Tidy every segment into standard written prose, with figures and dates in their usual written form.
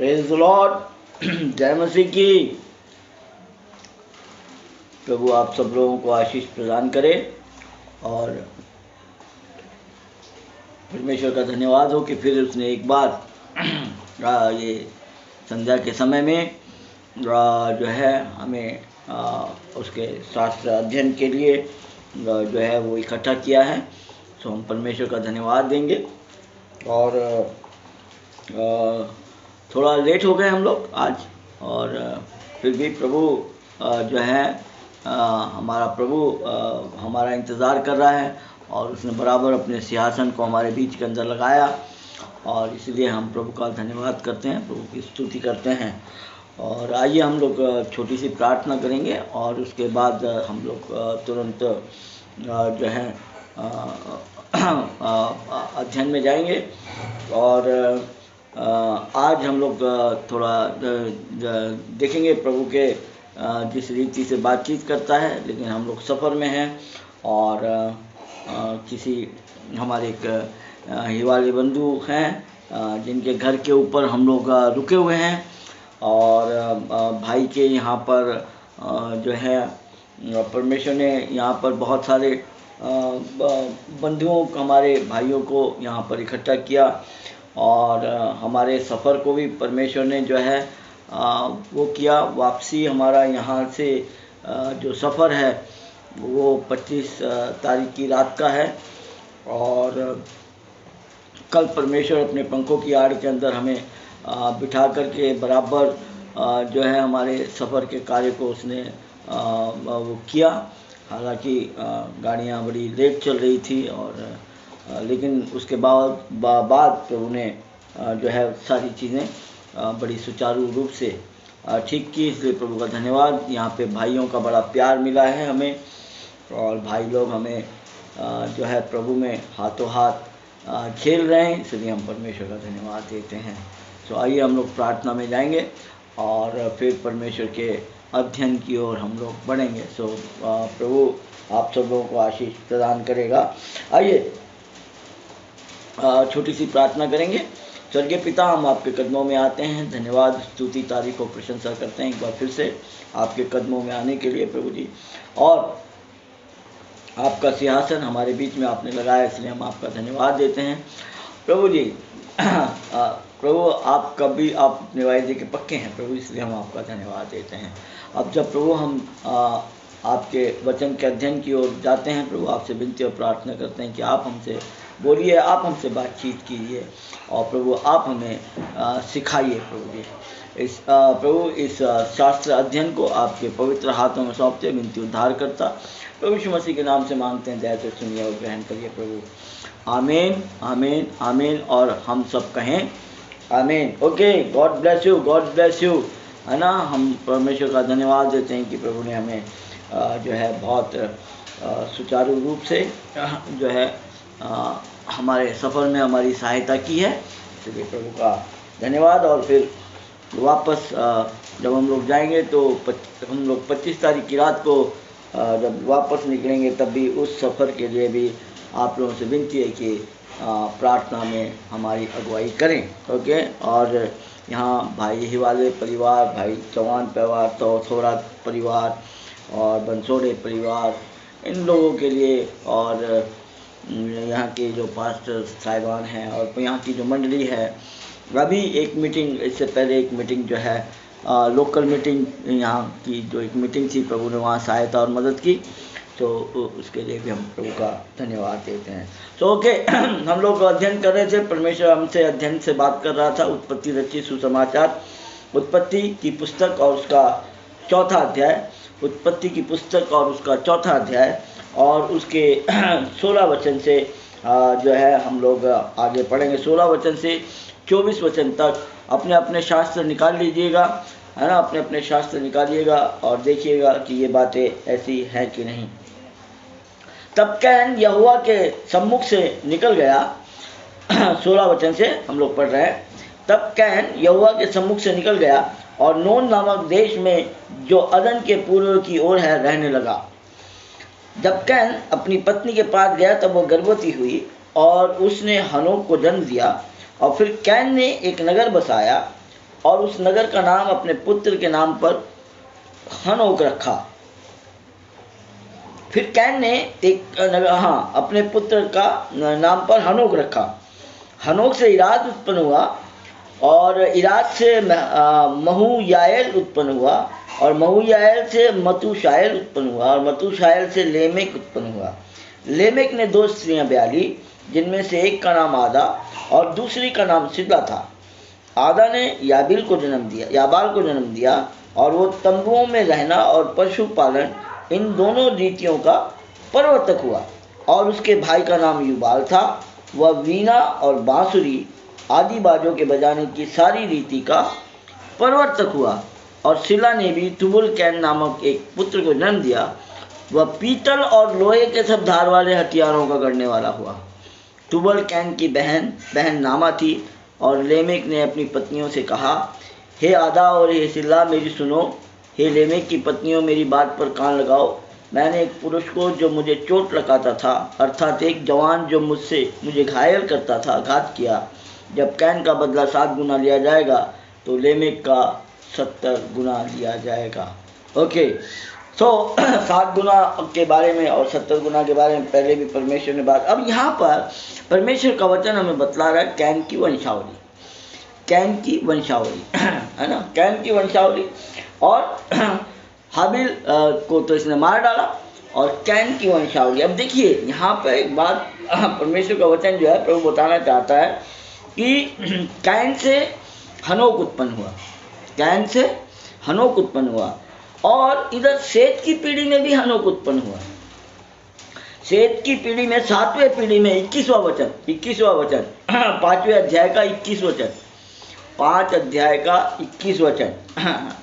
Praise the Lord. जय मसीह की। प्रभु आप सब लोगों को आशीष प्रदान करे और परमेश्वर का धन्यवाद हो कि फिर उसने एक बार ये संध्या के समय में जो है हमें उसके शास्त्र अध्ययन के लिए जो है वो इकट्ठा किया है। तो हम परमेश्वर का धन्यवाद देंगे। और थोड़ा लेट हो गए हम लोग आज, और फिर भी प्रभु जो है हमारा प्रभु हमारा इंतज़ार कर रहा है और उसने बराबर अपने सिंहासन को हमारे बीच के अंदर लगाया, और इसलिए हम प्रभु का धन्यवाद करते हैं, प्रभु की स्तुति करते हैं। और आइए हम लोग छोटी सी प्रार्थना करेंगे और उसके बाद हम लोग तुरंत जो है अध्ययन में जाएंगे। और आज हम लोग थोड़ा देखेंगे प्रभु के जिस रीति से बातचीत करता है, लेकिन हम लोग सफ़र में हैं और किसी हमारे एक हिवाले बंधु हैं जिनके घर के ऊपर हम लोग रुके हुए हैं। और भाई के यहाँ पर जो है परमेश्वर ने यहाँ पर बहुत सारे बंधुओं हमारे भाइयों को यहाँ पर इकट्ठा किया, और हमारे सफ़र को भी परमेश्वर ने जो है वो किया। वापसी हमारा यहाँ से जो सफ़र है वो 25 तारीख की रात का है, और कल परमेश्वर अपने पंखों की आड़ के अंदर हमें बिठा करके बराबर जो है हमारे सफ़र के कार्य को उसने वो किया। हालांकि गाड़ियाँ बड़ी लेट चल रही थी, और लेकिन उसके बाद प्रभु ने जो है सारी चीज़ें बड़ी सुचारू रूप से ठीक की, इसलिए प्रभु का धन्यवाद। यहाँ पे भाइयों का बड़ा प्यार मिला है हमें, और भाई लोग हमें जो है प्रभु में हाथों हाथ खेल रहे हैं, इसलिए हम परमेश्वर का धन्यवाद देते हैं। तो आइए हम लोग प्रार्थना में जाएंगे और फिर परमेश्वर के अध्ययन की ओर हम लोग बढ़ेंगे। सो प्रभु आप सब लोगों को आशीष प्रदान करेगा। आइए छोटी सी प्रार्थना करेंगे। स्वर्गीय पिता, हम आपके कदमों में आते हैं, धन्यवाद स्तुति तारीफ और प्रशंसा करते हैं एक बार फिर से आपके कदमों में आने के लिए प्रभु जी। और आपका सिंहासन हमारे बीच में आपने लगाया, इसलिए हम आपका धन्यवाद देते हैं प्रभु जी। प्रभु आप कभी आप अपने वायदे के पक्के हैं प्रभु, इसलिए हम आपका धन्यवाद देते हैं। अब जब प्रभु हम आपके वचन के अध्ययन की ओर जाते हैं प्रभु, आपसे विनती और प्रार्थना करते हैं कि आप हमसे बोलिए, आप हमसे बातचीत कीजिए, और प्रभु आप हमें सिखाइए प्रभु जी। प्रभु इस शास्त्र अध्ययन को आपके पवित्र हाथों में सौंपते विनती उद्धार करता प्रभु यीशु मसीह के नाम से मांगते हैं, दया से सुनिए और ग्रहण करिए प्रभु। आमीन आमीन आमीन। और हम सब कहें आमीन। Okay, God bless you, God bless you, है ना। हम परमेश्वर का धन्यवाद देते हैं कि प्रभु ने हमें जो है बहुत सुचारू रूप से जो है हमारे सफ़र में हमारी सहायता की है, इसलिए प्रभु का धन्यवाद। और फिर वापस जब हम लोग जाएंगे तो हम लोग 25 तारीख की रात को जब वापस निकलेंगे, तब भी उस सफ़र के लिए भी आप लोगों से विनती है कि प्रार्थना में हमारी अगुवाई करें। ओके। और यहाँ भाई हिवाले परिवार, भाई चौहान परिवार, तो थोड़ा परिवार और बंसोड़े परिवार, इन लोगों के लिए, और यहाँ के जो पास्टर साहिबान हैं और यहाँ की जो मंडली है, अभी एक मीटिंग, इससे पहले एक मीटिंग जो है लोकल मीटिंग, यहाँ की जो एक मीटिंग थी, प्रभु ने वहाँ सहायता और मदद की, तो उसके लिए भी हम प्रभु का धन्यवाद देते हैं। तो ओके, हम लोग अध्ययन कर रहे थे, परमेश्वर हमसे अध्ययन से बात कर रहा था, उत्पत्ति रचित सुसमाचार, उत्पत्ति की पुस्तक और उसका चौथा अध्याय, उत्पत्ति की पुस्तक और उसका चौथा अध्याय, और उसके 16 वचन से जो है हम लोग आगे पढ़ेंगे। 16 वचन से 24 वचन तक अपने अपने शास्त्र निकाल लीजिएगा, है ना, अपने अपने शास्त्र निकालिएगा और देखिएगा कि ये बातें ऐसी हैं कि नहीं। तब कैन यहोवा के सम्मुख से निकल गया, 16 वचन से हम लोग पढ़ रहे हैं। तब कैन यहोवा के सम्मुख से निकल गया और नोन नामक देश में जो अदन के पूर्व की ओर है रहने लगा। जब कैन अपनी पत्नी के पास गया तब वह गर्भवती हुई और उसने हनोक को जन्म दिया। और फिर कैन ने एक नगर बसाया और उस नगर का नाम अपने पुत्र के नाम पर हनोक रखा। फिर कैन ने एक अपने पुत्र का नाम पर हनोक रखा। हनोक से इराद उत्पन्न हुआ और इराद से महूयाएल उत्पन्न हुआ और महूयाएल से मतूशाएल उत्पन्न हुआ और मतूशाएल से लेमेक उत्पन्न हुआ। लेमेक ने 2 स्त्रियां ब्याली, जिनमें से एक का नाम आदा और दूसरी का नाम सिद्ला था। आदा ने याबाल को जन्म दिया और वो तंबुओं में रहना और पशुपालन इन दोनों रीतियों का प्रवर्तक हुआ। और उसके भाई का नाम युबाल था, वह वीणा और बांसुरी आदि बाजों के बजाने की सारी रीति का प्रवर्तक हुआ। और सिला ने भी तुबुल कैन नामक एक पुत्र को जन्म दिया, वह पीतल और लोहे के सब धार वाले हथियारों का गढ़ने वाला हुआ। तुबल कैन की बहन नामा थी और लेमेक ने अपनी पत्नियों से कहा, हे आदा और हे सिला मेरी सुनो, हे लेमेक की पत्नियों मेरी बात पर कान लगाओ। मैंने एक पुरुष को जो मुझे चोट लगाता था, अर्थात एक जवान जो मुझे घायल करता था, घात किया। जब कैन का बदला 7 गुना लिया जाएगा तो लेमेक का 70 गुना लिया जाएगा। ओके, सो 7 गुना के बारे में और 70 गुना के बारे में पहले भी परमेश्वर ने बात। अब यहाँ पर परमेश्वर का वचन हमें बतला रहा है कैन की वंशावली है ना, कैन की वंशावली। और हाबिल को तो इसने मार डाला और कैन की वंशावली। अब देखिए यहाँ पर एक बात परमेश्वर का वचन जो है प्रभु बताना चाहता है कि कैन से हनोक उत्पन्न हुआ और इधर सेत की पीढ़ी में भी हनोक उत्पन्न हुआ। सेत की पीढ़ी में 7वें पीढ़ी में 21वां वचन 5वें अध्याय का 21 वचन 5 अध्याय का 21 वचन।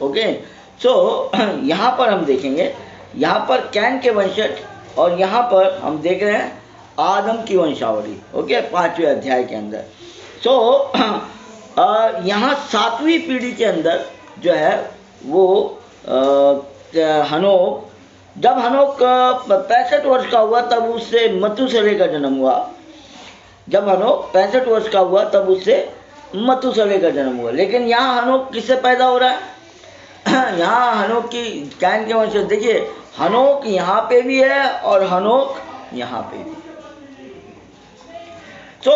ओके, सो यहाँ पर हम देखेंगे, यहाँ पर कैन के वंशज और यहाँ पर हम देख रहे हैं आदम की वंशावली। ओके, 5वें अध्याय के अंदर। सो यहाँ 7वीं पीढ़ी के अंदर जो है वो हनोक, जब हनोक 65 वर्ष का हुआ तब उससे मतूशेलह का जन्म हुआ। जब हनोक 65 वर्ष का हुआ तब उससे मतूशेलह का जन्म हुआ। लेकिन यहाँ हनोक किससे पैदा हो रहा है? यहाँ हनोक की कैन के वंशज। देखिए हनोक यहाँ पे भी है और हनोक यहाँ पे भी। तो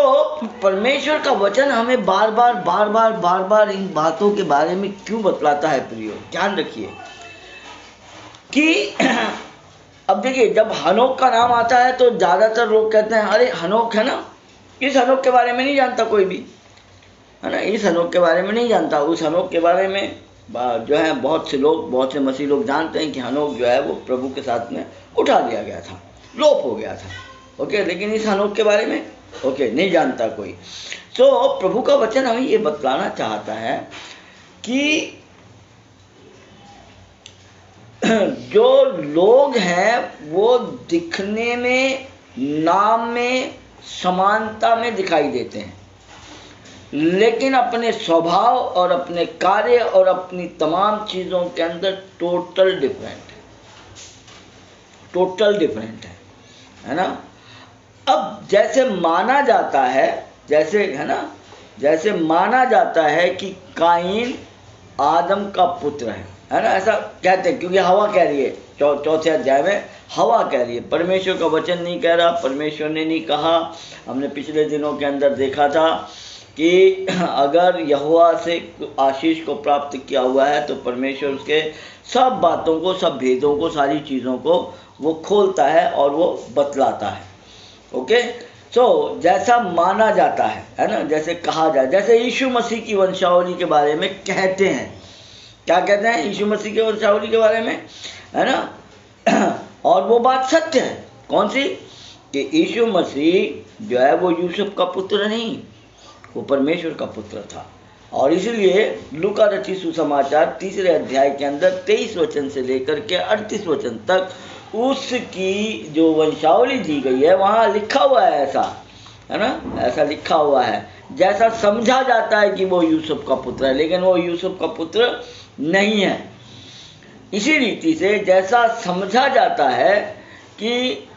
परमेश्वर का वचन हमें बार बार इन बातों के बारे में क्यों बतलाता है प्रियो? ध्यान रखिए कि अब देखिए जब हनोक का नाम आता है तो ज्यादातर लोग कहते हैं अरे हनोक है ना, इस हनोक के बारे में नहीं जानता कोई भी, है ना, इस हनोक के बारे में नहीं जानता। उस हनोक के बारे में जो है बहुत से मसीह लोग जानते हैं कि हनोक जो है वो प्रभु के साथ में उठा लिया गया था, लोप हो गया था। ओके, लेकिन इस हनोक के बारे में नहीं जानता कोई। तो प्रभु का वचन हमें ये बतलाना चाहता है कि जो लोग हैं वो दिखने में, नाम में समानता में दिखाई देते हैं, लेकिन अपने स्वभाव और अपने कार्य और अपनी तमाम चीजों के अंदर टोटल डिफरेंट है ना। अब जैसे माना जाता है कि काइन आदम का पुत्र है ना, ऐसा कहते हैं क्योंकि हवा कह रही है, 4 अध्याय में हवा कह रही है, परमेश्वर का वचन नहीं कह रहा, परमेश्वर ने नहीं कहा। हमने पिछले दिनों के अंदर देखा था कि अगर यहोवा से आशीष को प्राप्त किया हुआ है तो परमेश्वर उसके सब बातों को, सब भेदों को, सारी चीज़ों को वो खोलता है और वो बतलाता है। ओके, सो जैसा माना जाता है ना, जैसे कहा जाए, जैसे यीशु मसीह की वंशावली के बारे में कहते हैं, क्या कहते हैं यीशु मसीह की वंशावली के बारे में, है ना। और वो बात सत्य है, कौन सी? कि यीशु मसीह जो है वो यूसुफ का पुत्र नहीं, वो परमेश्वर का पुत्र था। और इसलिए लूका रचित सुसमाचार 3 अध्याय के अंदर 23 वचन से लेकर के 38 वचन तक उसकी जो वंशावली दी गई है वहाँ लिखा हुआ है, ऐसा है ना, ऐसा लिखा हुआ है जैसा समझा जाता है कि वो यूसुफ का पुत्र है, लेकिन वो यूसुफ का पुत्र नहीं है। इसी रीति से जैसा समझा जाता है कि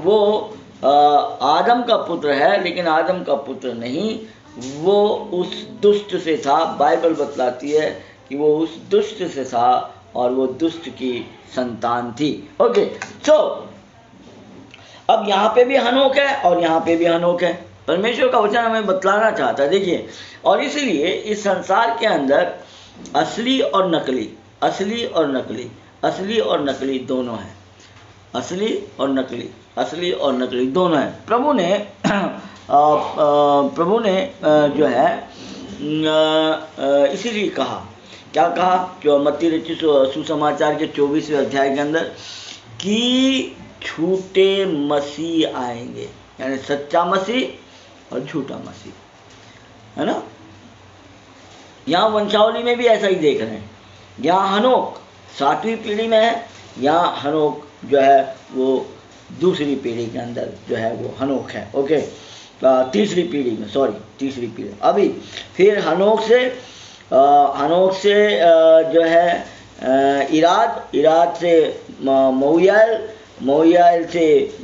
वो आदम का पुत्र है, लेकिन आदम का पुत्र नहीं, वो उस दुष्ट से था। बाइबल बतलाती है कि वो उस दुष्ट से था और वो दुष्ट की संतान थी। ओके, सो अब यहाँ पे भी हनोक है और यहाँ पे भी हनोक है। परमेश्वर का वचन हमें बतलाना चाहता है, देखिए। और इसलिए इस संसार के अंदर असली और नकली, असली और नकली, असली और नकली दोनों हैं। असली और नकली, असली और नकली दोनों हैं। प्रभु ने जो है इसीलिए कहा, क्या कहा, जो मत्ती रचित सुसमाचार के 24वें अध्याय के अंदर, कि झूठे मसीह आएंगे, यानी सच्चा मसीह और झूठा मसीह, है ना। यहाँ वंशावली में भी ऐसा ही देख रहे हैं। यहाँ हनोक 7वीं पीढ़ी में है, यहाँ हनोक जो है वो दूसरी पीढ़ी के अंदर जो है वो हनोक है। ओके, तीसरी पीढ़ी में, सॉरी तीसरी पीढ़ी। अभी फिर हनोक से जो है इराद से मऊयाल से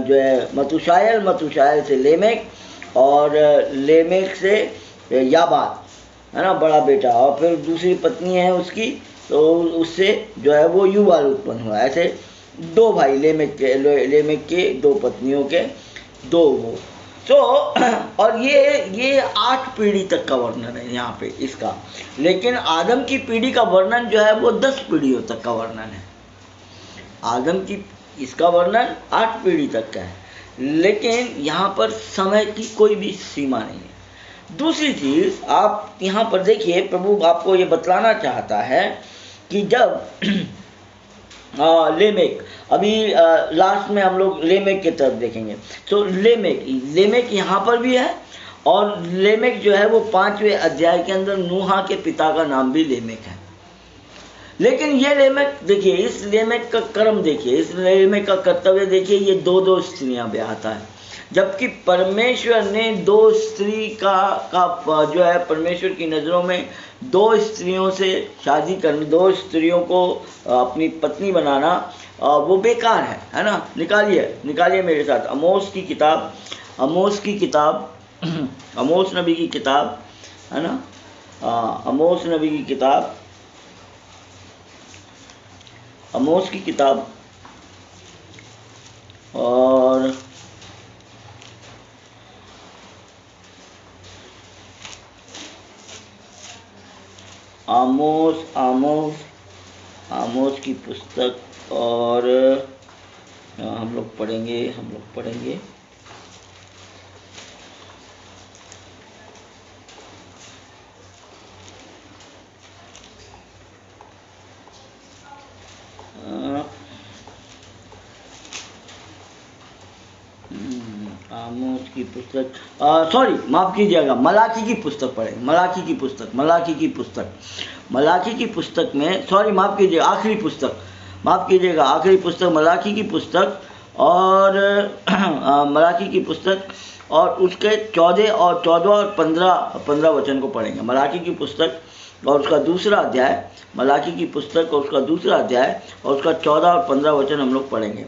जो है मतुशायल से लेमेक, और लेमेक से याबाद, है ना, बड़ा बेटा। और फिर दूसरी पत्नी है उसकी, तो उससे जो है वो युवाल उत्पन्न हुआ। ऐसे 2 भाई लेमेक के 2 पत्नियों के 2 वो। तो और ये 8 पीढ़ी तक का वर्णन है यहाँ पे इसका। लेकिन आदम की पीढ़ी का वर्णन जो है वो 10 पीढ़ियों तक का वर्णन है। आदम की इसका वर्णन 8 पीढ़ी तक का है, लेकिन यहाँ पर समय की कोई भी सीमा नहीं है। दूसरी चीज आप यहाँ पर देखिए, प्रभु आपको ये बतलाना चाहता है कि जब लेमेक, अभी लास्ट में हम लोग लेमेक की तरफ देखेंगे। तो लेमेक यहाँ पर भी है, और लेमेक जो है वो 5वें अध्याय के अंदर नूहा के पिता का नाम भी लेमेक है। लेकिन ये लेमेक देखिए, इस लेमेक का कर्म देखिए, इस लेमेक का कर्तव्य देखिए, ये 2 स्त्रियां ब्याहता है। जबकि परमेश्वर ने 2 स्त्री का जो है, परमेश्वर की नज़रों में 2 स्त्रियों से शादी करना, 2 स्त्रियों को अपनी पत्नी बनाना वो बेकार है ना। निकालिए मेरे साथ आमोस की किताब, आमोस नबी की किताब, है ना, आमोस नबी की किताब, आमोस की किताब, और आमोस की पुस्तक, और हम लोग पढ़ेंगे आमोस की पुस्तक, सॉरी माफ कीजिएगा, मलाकी की पुस्तक पढ़ेंगे। मलाकी की पुस्तक में, सॉरी माफ कीजिएगा, आखिरी पुस्तक मलाकी की पुस्तक, और मलाकी की पुस्तक, और उसके 14 और 15 वचन को पढ़ेंगे। मलाकी की पुस्तक और उसका दूसरा अध्याय, मलाकी की पुस्तक और उसका दूसरा अध्याय और उसका 14 और 15 वचन हम लोग पढ़ेंगे।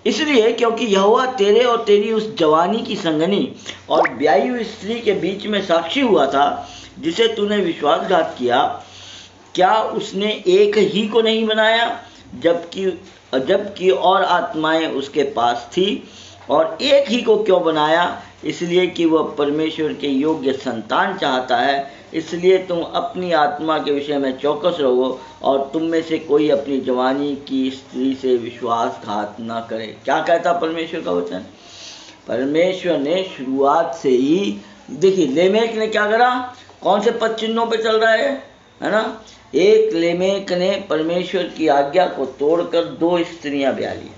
इसलिए क्योंकि यहोवा तेरे और तेरी उस जवानी की संगनी और ब्याही हुई स्त्री के बीच में साक्षी हुआ था, जिसे तूने विश्वासघात किया। क्या उसने एक ही को नहीं बनाया, जबकि और आत्माएं उसके पास थी? और एक ही को क्यों बनाया? इसलिए कि वह परमेश्वर के योग्य संतान चाहता है। इसलिए तुम अपनी आत्मा के विषय में चौकस रहो, और तुम में से कोई अपनी जवानी की स्त्री से विश्वासघात न करे। क्या कहता परमेश्वर का वचन? परमेश्वर ने शुरुआत से ही, देखिए लेमेक ने क्या करा, कौन से पद चिन्हों पे चल रहा है ना। एक लेमेक ने परमेश्वर की आज्ञा को तोड़कर 2 स्त्रियां ब्याह ली।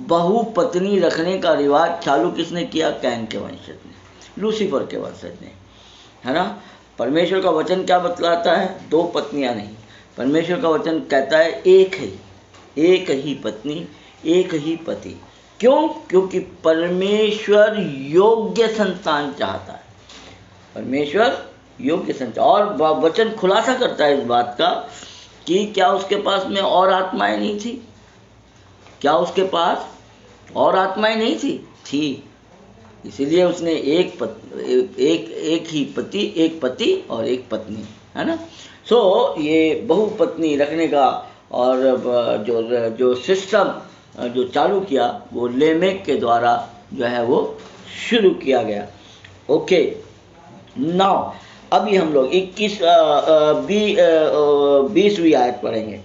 बहुपत्नी रखने का रिवाज चालू किसने किया? कैन के वंशज ने, लूसीफर के वंशज ने, है ना। परमेश्वर का वचन क्या बतलाता है? 2 पत्नियां नहीं। परमेश्वर का वचन कहता है एक ही पत्नी, एक ही पति। क्यों? क्योंकि परमेश्वर योग्य संतान चाहता है। परमेश्वर योग्य संतान, और वचन खुलासा करता है इस बात का कि क्या उसके पास में और आत्माएं नहीं थी? क्या उसके पास और आत्माएं नहीं थी? इसीलिए उसने एक ही पति, एक पति और एक पत्नी, है ना। सो ये बहुपत्नी रखने का और जो सिस्टम जो चालू किया वो लेमेक के द्वारा जो है वो शुरू किया गया। ओके, नाउ अभी हम लोग 20वीं आयत पढ़ेंगे।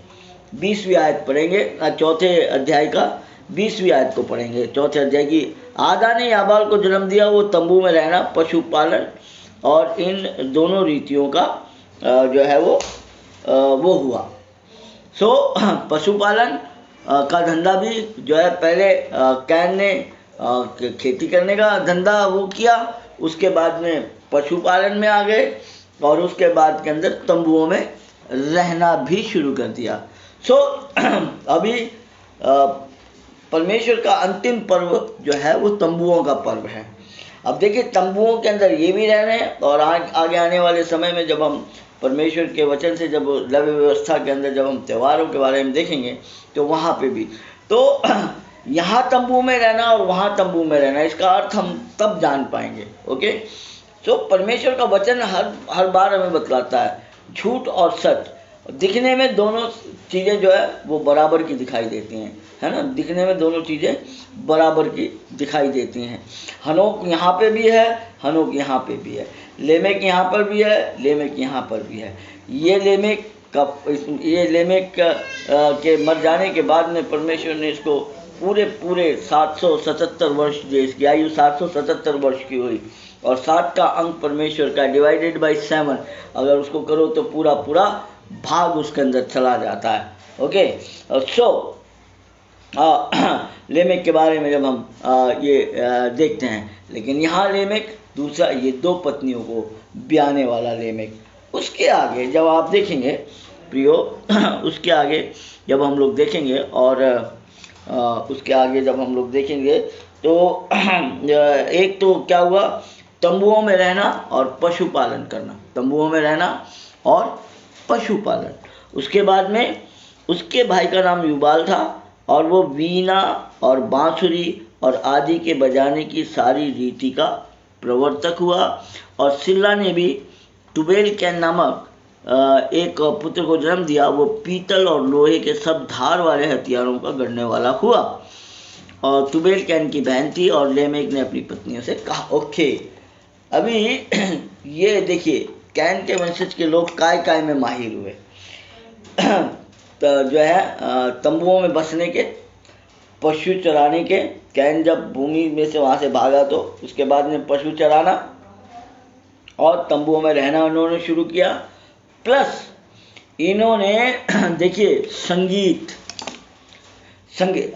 20वीं आयत पढ़ेंगे, चौथे अध्याय का 20वीं आयत को पढ़ेंगे। चौथे अध्याय की, आदा ने याबाल को जन्म दिया, वो तंबू में रहना, पशुपालन और इन दोनों रीतियों का जो है वो हुआ। सो पशुपालन का धंधा भी जो है पहले कैन ने खेती करने का धंधा वो किया, उसके बाद में पशुपालन में आ गए और उसके बाद के अंदर तंबुओं में रहना भी शुरू कर दिया। सो अभी परमेश्वर का अंतिम पर्व जो है वो तंबुओं का पर्व है। अब देखिए तंबुओं के अंदर ये भी रह रहे हैं और आगे आने वाले समय में जब हम परमेश्वर के वचन से जब लव्य व्यवस्था के अंदर जब हम त्योहारों के बारे में देखेंगे तो वहाँ पे भी तो यहाँ तंबू में रहना और वहाँ तंबू में रहना, इसका अर्थ हम तब जान पाएंगे। ओके, तो परमेश्वर का वचन हर बार हमें बतलाता है झूठ और सच। दिखने में दोनों चीज़ें जो है वो बराबर की दिखाई देती हैं, है ना। दिखने में दोनों चीज़ें बराबर की दिखाई देती हैं। हनोक यहाँ पे भी है, हनोक यहाँ पे भी है, लेमेक यहाँ पर भी है, लेमेक यहाँ पर भी है। ये लेमेक के मर जाने के बाद में परमेश्वर ने इसको पूरे 777 वर्ष, जो इसकी आयु 777 वर्ष की हुई और 7 का अंक परमेश्वर का डिवाइडेड बाय 7 अगर उसको करो तो पूरा भाग उसके अंदर चला जाता है। ओके, सो लेमेक के बारे में जब हम देखते हैं, लेकिन यहाँ लेमेक दूसरा, ये 2 पत्नियों को ब्याने वाला लेमेक। उसके आगे जब आप देखेंगे प्रियो, उसके आगे जब हम लोग देखेंगे और उसके आगे जब हम लोग देखेंगे तो एक तो क्या हुआ, तंबुओं में रहना और पशुपालन करना, तंबुओं में रहना और पशुपालन। उसके बाद में उसके भाई का नाम युबाल था और वो वीणा और बांसुरी और आदि के बजाने की सारी रीति का प्रवर्तक हुआ। और सिल्ला ने भी तुबेल कैन नामक एक पुत्र को जन्म दिया, वो पीतल और लोहे के सब धार वाले हथियारों का गढ़ने वाला हुआ और तुबेल कैन की बहन थी। और लेमेक ने अपनी पत्नियों से कहा। ओके, अभी ये देखिए कैन के वंशज के लोग काय में माहिर हुए तो जो है तंबुओं में बसने के, पशु चराने के। कैन जब भूमि में से वहाँ से भागा तो उसके बाद में पशु चराना और तंबुओं में रहना उन्होंने शुरू किया। प्लस इन्होंने देखिए संगीत।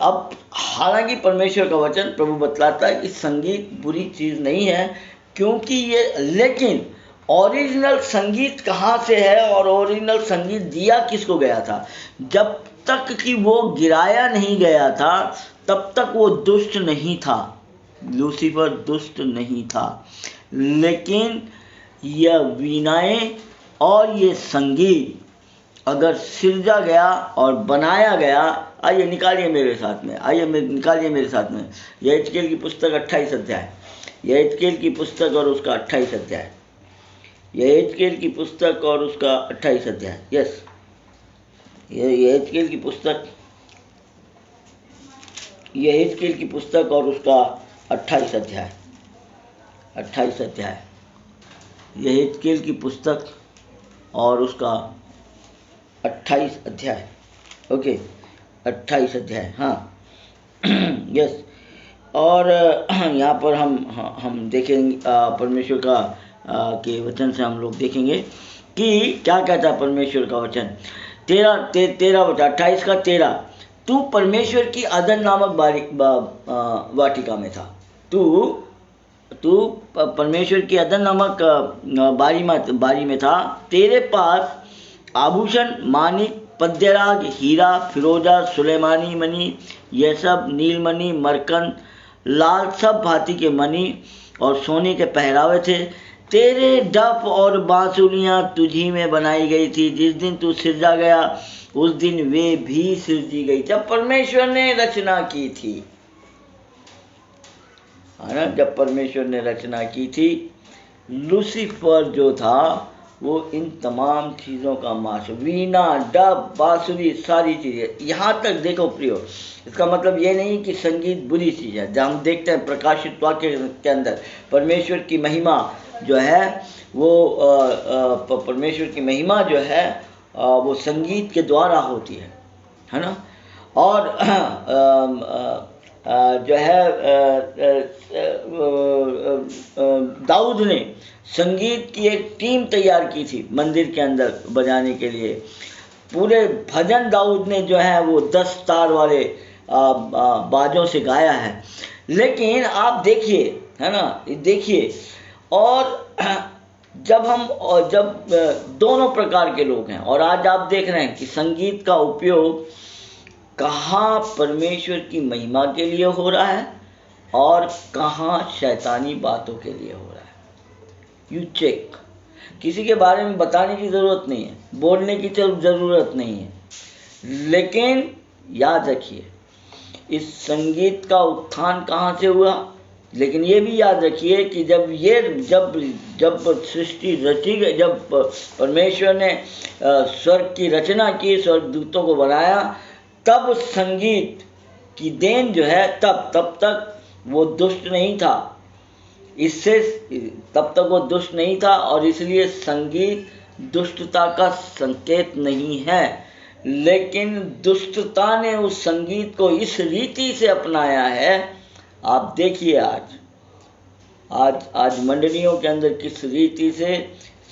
अब हालांकि परमेश्वर का वचन प्रभु बतलाता है कि संगीत बुरी चीज़ नहीं है, क्योंकि ये, लेकिन ओरिजिनल संगीत कहाँ से है और ओरिजिनल संगीत दिया किसको गया था? जब तक कि वो गिराया नहीं गया था तब तक वो दुष्ट नहीं था, लूसीफर दुष्ट नहीं था। लेकिन यह वीणाएं और ये संगीत अगर सिरजा गया और बनाया गया, आइए निकालिए मेरे साथ में, निकालिए मेरे साथ में यहेजकेल की पुस्तक 28 अध्याय, यहेजकेल की पुस्तक और उसका 28 अध्याय, यहेजकेल की पुस्तक और उसका 28 अध्याय। यस, यहेजकेल की पुस्तक, यहेजकेल की पुस्तक और उसका 28 अध्याय, 28 अध्याय, यहेजकेल की पुस्तक और उसका 28 अध्याय। ओके, 28 अध्याय, हाँ यस। और यहाँ पर हम देखेंगे परमेश्वर का के वचन से हम लोग देखेंगे कि क्या कहता है परमेश्वर का वचन। 28 का 13, तू परमेश्वर की अदन नामक वाटिका में था, तू परमेश्वर की अदन नामक बारी में था। तेरे पास आभूषण, मानिक, पद्यराग, हीरा, फिरोजा, सुलेमानी मणि, यह सब नीलमणि, मरकंद, लाल, सब भांति के मणि और सोने के पहरावे थे। तेरे डफ और बांसुरियां तुझी में बनाई गई थी। जिस दिन तू सिरजा गया उस दिन वे भी सिरजी गई, जब परमेश्वर ने रचना की थी। है ना। जब परमेश्वर ने रचना की थी, लूसीफर जो था वो इन तमाम चीज़ों का मास्टर, वीणा, डब, बांसुरी, सारी चीज़ें। यहाँ तक देखो प्रियो, इसका मतलब ये नहीं कि संगीत बुरी चीज़ है। जब हम देखते हैं प्रकाशित वाक्य के अंदर परमेश्वर की महिमा जो है वो परमेश्वर की महिमा जो है वो संगीत के द्वारा होती है ना। और जो है दाऊद ने संगीत की एक टीम तैयार की थी मंदिर के अंदर बजाने के लिए। पूरे भजन दाऊद ने जो है वो 10 तार वाले बाजों से गाया है। लेकिन आप देखिए, है ना, देखिए, और जब दोनों प्रकार के लोग हैं, और आज आप देख रहे हैं कि संगीत का उपयोग कहाँ परमेश्वर की महिमा के लिए हो रहा है और कहाँ शैतानी बातों के लिए हो रहा है। You check. किसी के बारे में बताने की ज़रूरत नहीं है, बोलने की ज़रूरत नहीं है, लेकिन याद रखिए इस संगीत का उत्थान कहाँ से हुआ। लेकिन ये भी याद रखिए कि जब सृष्टि रची गई, जब परमेश्वर ने स्वर्ग की रचना की, स्वर्गदूतों को बनाया, तब संगीत की देन जो है तब तक वो दुष्ट नहीं था। इससे तब तक वो दुष्ट नहीं था, और इसलिए संगीत दुष्टता का संकेत नहीं है। लेकिन दुष्टता ने उस संगीत को इस रीति से अपनाया है। आप देखिए आज मंडलियों के अंदर किस रीति से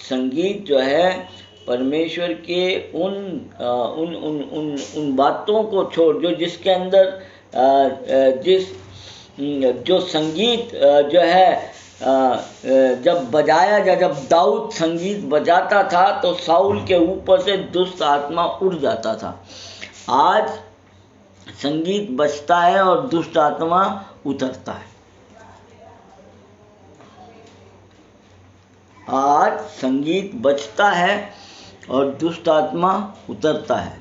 संगीत जो है परमेश्वर के उन बातों को छोड़, जिसके अंदर जो संगीत जो है जब बजाया जब दाऊद संगीत बजाता था तो साउल के ऊपर से दुष्ट आत्मा उड़ जाता था। आज संगीत बजता है और दुष्ट आत्मा उतरता है। आज संगीत बजता है और दुष्ट आत्मा उतरता है।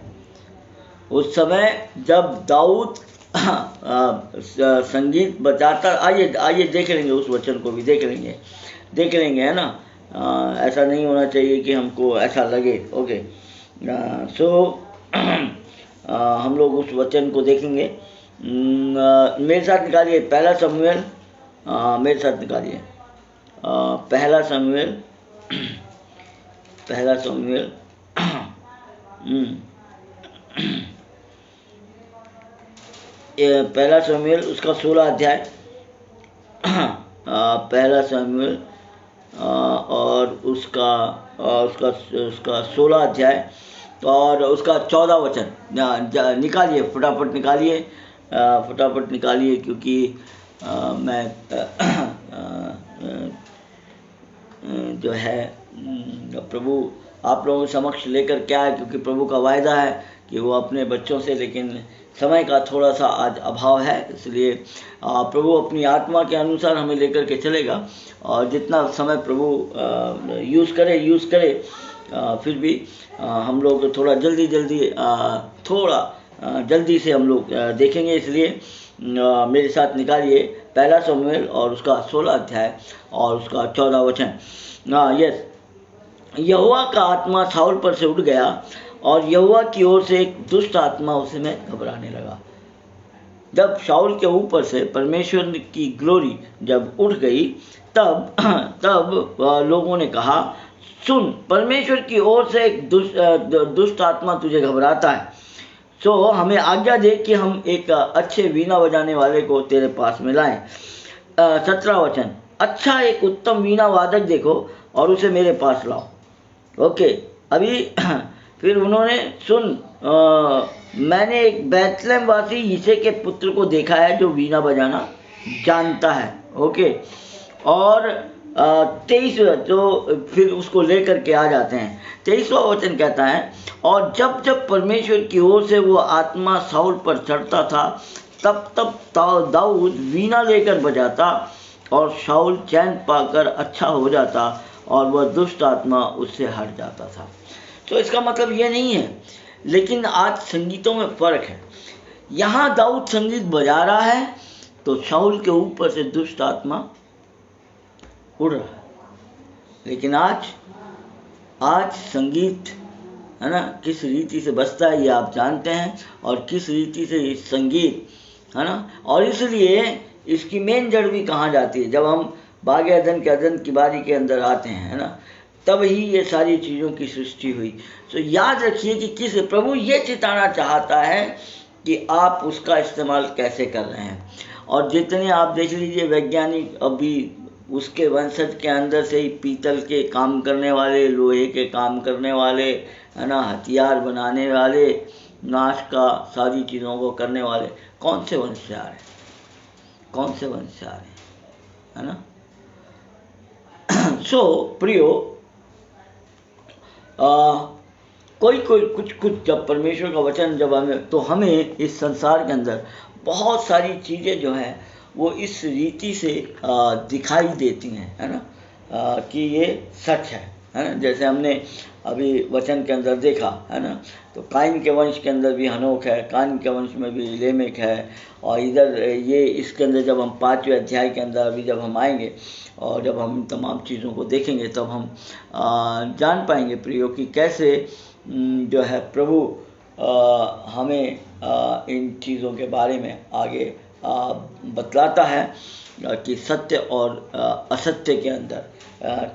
उस समय जब दाऊद संगीत बजाता, आइए देख लेंगे, उस वचन को भी देख लेंगे, है ना। ऐसा नहीं होना चाहिए कि हमको ऐसा लगे। ओके, सो हम लोग उस वचन को देखेंगे। मेरे साथ निकालिए पहला शमूएल, मेरे साथ निकालिए पहला शमूएल पहला शमूएल उसका 16 अध्याय, पहला शमूएल और उसका 16 अध्याय और उसका 14 वचन निकालिए, फटाफट निकालिए, क्योंकि मैं जो है प्रभु आप लोगों के समक्ष लेकर क्या है, क्योंकि प्रभु का वायदा है कि वो अपने बच्चों से, लेकिन समय का थोड़ा सा आज अभाव है, इसलिए प्रभु अपनी आत्मा के अनुसार हमें लेकर के चलेगा। और जितना समय प्रभु यूज़ करे फिर भी हम लोग थोड़ा जल्दी से हम लोग देखेंगे। इसलिए मेरे साथ निकालिए पहला शमूएल और उसका 16 अध्याय और उसका 14 वचन। यस, यहोवा का आत्मा शाऊल पर से उठ गया और यहोवा की ओर से एक दुष्ट आत्मा उसे में घबराने लगा। जब शाऊल के ऊपर से परमेश्वर की ग्लोरी जब उठ गई, तब लोगों ने कहा, सुन, परमेश्वर की ओर से एक दुष्ट आत्मा तुझे घबराता है, सो हमें आज्ञा दे कि हम एक अच्छे वीणा बजाने वाले को तेरे पास में लाएं। 17 वचन, अच्छा एक उत्तम वीणा वादक देखो और उसे मेरे पास लाओ। ओके, अभी फिर उन्होंने मैंने एक बैतलहम वासी यिशै के पुत्र को देखा है जो वीणा बजाना जानता है। ओके, और 23 तो फिर उसको लेकर के आ जाते हैं। 23वां वचन कहता है, और जब परमेश्वर की ओर से वो आत्मा शाऊल पर चढ़ता था, तब दाऊद वीणा लेकर बजाता और शाऊल चैन पाकर अच्छा हो जाता और वह दुष्ट आत्मा उससे हट जाता था। तो इसका मतलब ये नहीं है, लेकिन आज संगीतों में फ़र्क है। यहाँ दाऊद संगीत बजा रहा है तो शाऊल के ऊपर से दुष्ट आत्मा उड़ रहा है। लेकिन आज संगीत है ना किस रीति से बजता है ये आप जानते हैं, और किस रीति से ये संगीत है ना, और इसलिए इसकी मेन जड़ भी कहाँ जाती है, जब हम बाग अदन के अदन की बारी के अंदर आते हैं है ना, तब ही ये सारी चीज़ों की सृष्टि हुई। तो याद रखिए कि किस प्रभु ये चिताना चाहता है कि आप उसका इस्तेमाल कैसे कर रहे हैं। और जितने आप देख लीजिए वैज्ञानिक अभी उसके वंशज के अंदर से ही पीतल के काम करने वाले, लोहे के काम करने वाले है ना, हथियार बनाने वाले, नाश का सारी चीज़ों को करने वाले कौन से वंश से आ रहे हैं, कौन से वंश से आ रहे हैं, है ना। सो प्रियो, कोई कुछ जब परमेश्वर का वचन जब हमें, तो हमें इस संसार के अंदर बहुत सारी चीज़ें जो हैं वो इस रीति से दिखाई देती हैं, है ना, कि ये सच है ना। जैसे हमने अभी वचन के अंदर देखा है ना, तो काइन के वंश के अंदर भी हनोक है, काइन के वंश में भी लेमेक है, और इधर ये इसके अंदर जब हम 5वें अध्याय के अंदर अभी जब हम आएंगे और जब हम तमाम चीज़ों को देखेंगे तब हम जान पाएंगे प्रियो कि कैसे जो है प्रभु हमें इन चीज़ों के बारे में आगे बतलाता है कि सत्य और असत्य के अंदर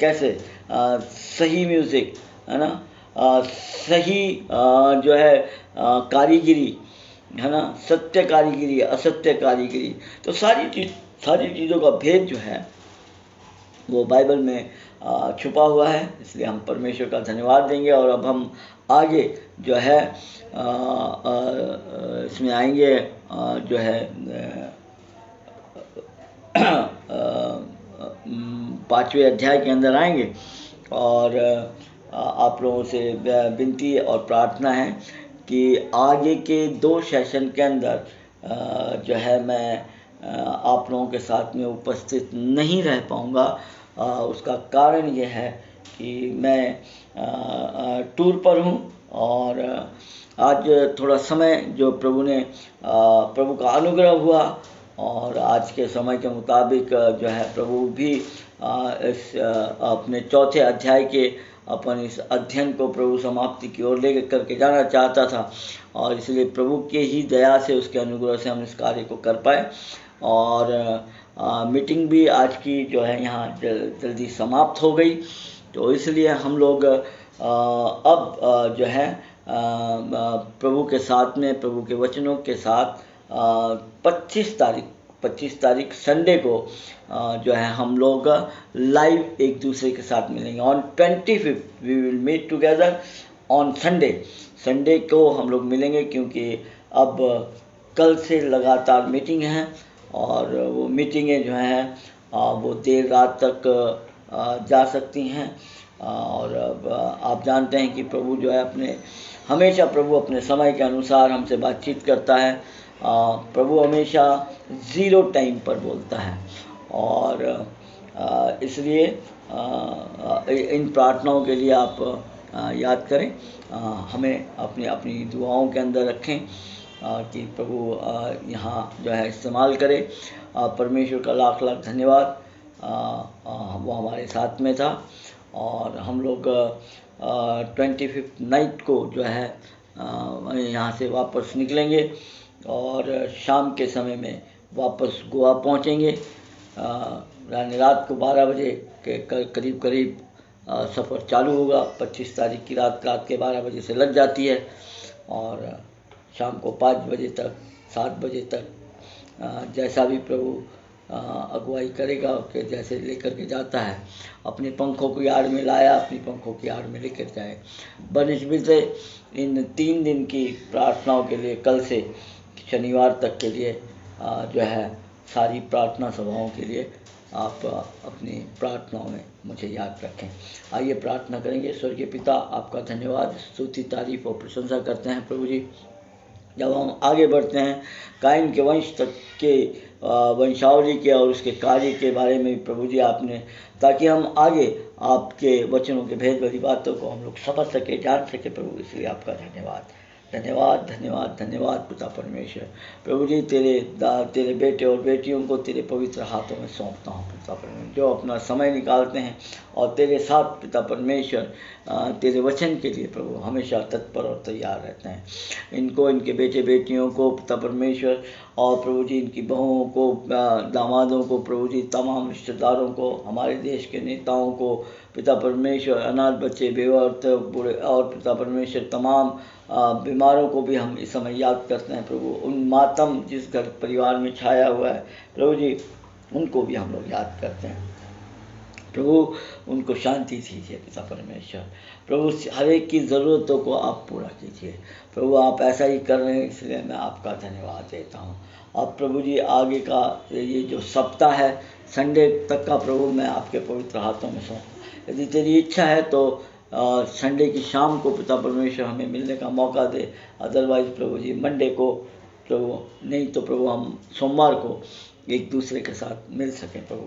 कैसे सही म्यूज़िक है ना, सही जो है कारीगिरी है ना, सत्य कारीगिरी, असत्य कारीगिरी, तो सारी चीज़ों का भेद जो है वो बाइबल में छुपा हुआ है। इसलिए हम परमेश्वर का धन्यवाद देंगे। और अब हम आगे जो है इसमें आएंगे जो है 5वें अध्याय के अंदर आएंगे, और आप लोगों से विनती और प्रार्थना है कि आगे के 2 सेशन के अंदर जो है मैं आप लोगों के साथ में उपस्थित नहीं रह पाऊँगा। उसका कारण ये है कि मैं टूर पर हूँ, और आज थोड़ा समय जो प्रभु का अनुग्रह हुआ, और आज के समय के मुताबिक जो है प्रभु भी इस अपने 4थे अध्याय के अपन इस अध्ययन को प्रभु समाप्ति की ओर लेकर करके जाना चाहता था, और इसलिए प्रभु के ही दया से, उसके अनुग्रह से हम इस कार्य को कर पाए। और मीटिंग भी आज की जो है यहाँ जल्दी समाप्त हो गई, तो इसलिए हम लोग अब जो है प्रभु के साथ में, प्रभु के वचनों के साथ 25 तारीख संडे को जो है हम लोग लाइव एक दूसरे के साथ मिलेंगे। On 25 we will meet together on Sunday को हम लोग मिलेंगे, क्योंकि अब कल से लगातार मीटिंग है, और वो मीटिंगें जो हैं वो देर रात तक जा सकती हैं। और अब आप जानते हैं कि प्रभु जो है हमेशा प्रभु अपने समय के अनुसार हमसे बातचीत करता है। प्रभु हमेशा 0 टाइम पर बोलता है, और इसलिए इन प्रार्थनाओं के लिए आप याद करें, हमें अपनी दुआओं के अंदर रखें कि प्रभु यहाँ जो है इस्तेमाल करे। परमेश्वर का लाख धन्यवाद, वो हमारे साथ में था। और हम लोग 25 नाइट को जो है यहाँ से वापस निकलेंगे, और शाम के समय में वापस गोवा पहुँचेंगे। रात को 12 बजे के करीब सफ़र चालू होगा। 25 तारीख की रात के 12 बजे से लग जाती है, और शाम को 5 बजे तक, 7 बजे तक जैसा भी प्रभु अगुवाई करेगा, कि जैसे लेकर के जाता है, अपने पंखों की आड़ में लाया, अपनी पंखों की आड़ में लेकर जाए। बनिस्बत से इन 3 दिन की प्रार्थनाओं के लिए कल से शनिवार तक के लिए जो है सारी प्रार्थना सभाओं के लिए आप अपनी प्रार्थनाओं में मुझे याद रखें। आइए प्रार्थना करेंगे। स्वर्गीय पिता, आपका धन्यवाद, स्तुति, तारीफ और प्रशंसा करते हैं प्रभु जी। जब हम आगे बढ़ते हैं काइन के वंश तक के वंशावली के और उसके कार्य के बारे में प्रभु जी आपने, ताकि हम आगे आपके वचनों के भेद भरी बातों को हम लोग समझ सके, जान सके प्रभु, इसलिए आपका धन्यवाद। धन्यवाद धन्यवाद धन्यवाद पिता परमेश्वर। प्रभु जी तेरे बेटे और बेटियों को तेरे पवित्र हाथों में सौंपता हूँ पिता परमेश्वर, जो अपना समय निकालते हैं और तेरे साथ पिता परमेश्वर तेरे वचन के लिए प्रभु हमेशा तत्पर और तैयार रहते हैं। इनको, इनके बेटे बेटियों को पिता परमेश्वर, और प्रभु जी इनकी बहुओं को, दामादों को, प्रभु जी तमाम रिश्तेदारों को, हमारे देश के नेताओं को पिता परमेश्वर, अनाथ बच्चे, बेवा बूढ़े, और पिता परमेश्वर तमाम बीमारों को भी हम इस समय याद करते हैं प्रभु। उन मातम जिस घर परिवार में छाया हुआ है प्रभु जी, उनको भी हम लोग याद करते हैं प्रभु। उनको शांति दीजिए पिता परमेश्वर। प्रभु हर एक की ज़रूरतों को आप पूरा कीजिए प्रभु। आप ऐसा ही कर रहे हैं, इसलिए मैं आपका धन्यवाद देता हूँ। अब प्रभु जी आगे का ये जो सप्ताह है, संडे तक का प्रभु मैं आपके पवित्र हाथों में सौंपता। यदि तेरी इच्छा है तो संडे की शाम को पिता परमेश्वर हमें मिलने का मौका दे। अदरवाइज़ प्रभु जी मंडे को प्रभु, नहीं तो प्रभु हम सोमवार को एक दूसरे के साथ मिल सकें प्रभु।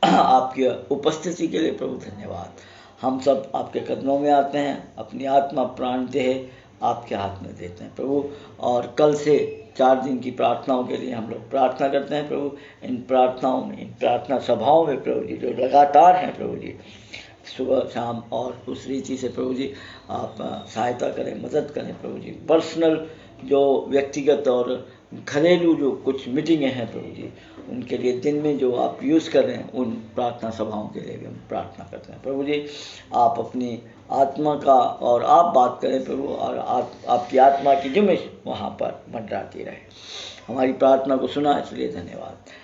आपकी उपस्थिति के लिए प्रभु धन्यवाद। हम सब आपके कदमों में आते हैं, अपनी आत्मा प्राण देह आपके हाथ में देते हैं प्रभु। और कल से 4 दिन की प्रार्थनाओं के लिए हम लोग प्रार्थना करते हैं प्रभु। इन प्रार्थनाओं में, इन प्रार्थना सभाओं में प्रभु जी जो लगातार हैं प्रभु जी, सुबह शाम, और उस रीति से प्रभु जी आप सहायता करें, मदद करें प्रभु जी। पर्सनल जो व्यक्तिगत और घरेलू जो कुछ मीटिंगें हैं प्रभु जी, उनके लिए दिन में जो आप यूज़ कर रहे हैं, उन प्रार्थना सभाओं के लिए भी हम प्रार्थना करते हैं प्रभु जी। आप अपनी आत्मा का और आप बात करें प्रभु, और आपकी आत्मा की जुम्मन वहाँ पर मंडराती रहे। हमारी प्रार्थना को सुना, इसलिए धन्यवाद।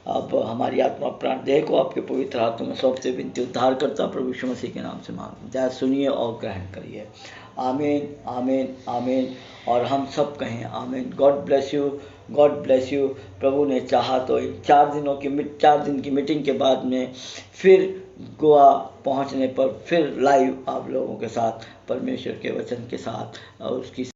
अब हमारी आत्मा प्राण देह को आपके पवित्र हाथों में सौंपते विनती उद्धार करता प्रभु यीशु मसीह के नाम से मांग, जय सुनिए और ग्रहण करिए। आमीन आमीन आमीन। और हम सब कहें आमीन। God bless you, God bless you. प्रभु ने चाहा तो 4 दिन की मीटिंग के बाद में फिर गोवा पहुंचने पर फिर लाइव आप लोगों के साथ परमेश्वर के वचन के साथ और उसकी